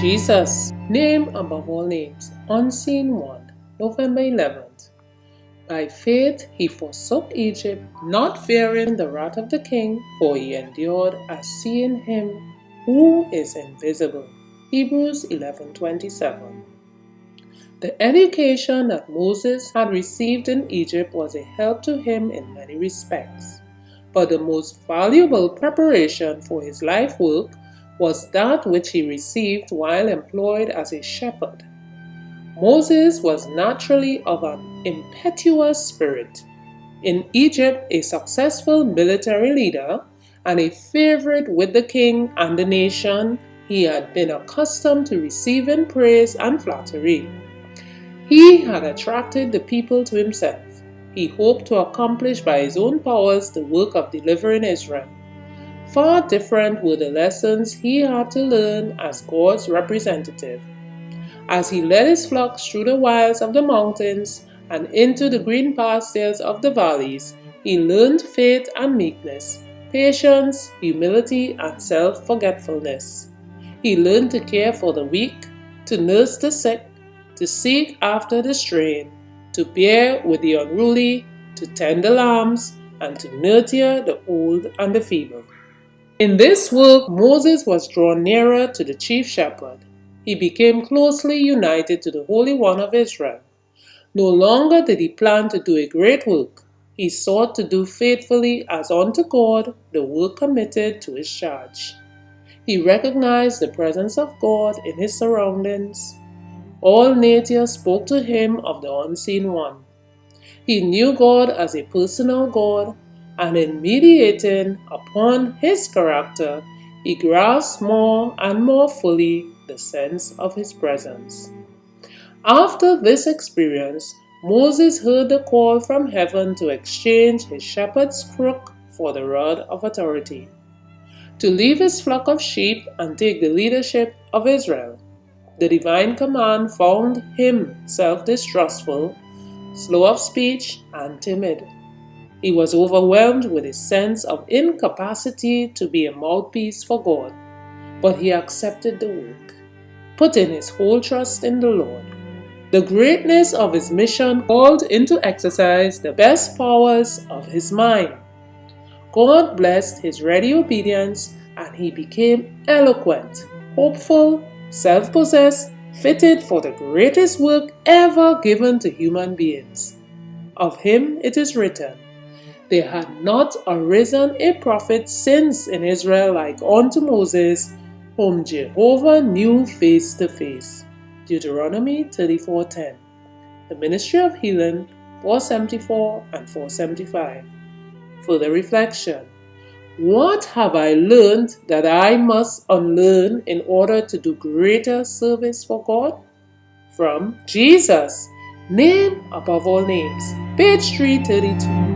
Jesus, name above all names, unseen one, November 11th. By faith he forsook Egypt, not fearing the wrath of the king, for he endured as seeing him who is invisible. Hebrews 11:27. The education that Moses had received in Egypt was a help to him in many respects. But the most valuable preparation for his life work was that which he received while employed as a shepherd. Moses was naturally of an impetuous spirit. In Egypt, a successful military leader and a favorite with the king and the nation, he had been accustomed to receiving praise and flattery. He had attracted the people to himself. He hoped to accomplish by his own powers the work of delivering Israel. Far different were the lessons he had to learn as God's representative. As he led his flocks through the wilds of the mountains and into the green pastures of the valleys, he learned faith and meekness, patience, humility, and self-forgetfulness. He learned to care for the weak, to nurse the sick, to seek after the straying, to bear with the unruly, to tend the lambs, and to nurture the old and the feeble. In this work, Moses was drawn nearer to the chief shepherd. He became closely united to the Holy One of Israel. No longer did he plan to do a great work. He sought to do faithfully as unto God the work committed to his charge. He recognized the presence of God in his surroundings. All nature spoke to him of the unseen one. He knew God as a personal God, and in meditating upon his character, he grasped more and more fully the sense of his presence. After this experience, Moses heard the call from heaven to exchange his shepherd's crook for the rod of authority, to leave his flock of sheep and take the leadership of Israel. The divine command found him self-distrustful, slow of speech, and timid. He was overwhelmed with a sense of incapacity to be a mouthpiece for God, but he accepted the work, putting his whole trust in the Lord. The greatness of his mission called into exercise the best powers of his mind. God blessed his ready obedience, and he became eloquent, hopeful, self-possessed, fitted for the greatest work ever given to human beings. Of him it is written, "There had not arisen a prophet since in Israel like unto Moses, whom Jehovah knew face to face." Deuteronomy 34:10. The Ministry of Healing, 474 and 475. Further reflection. What have I learned that I must unlearn in order to do greater service for God? From Jesus, name above all names, page 332.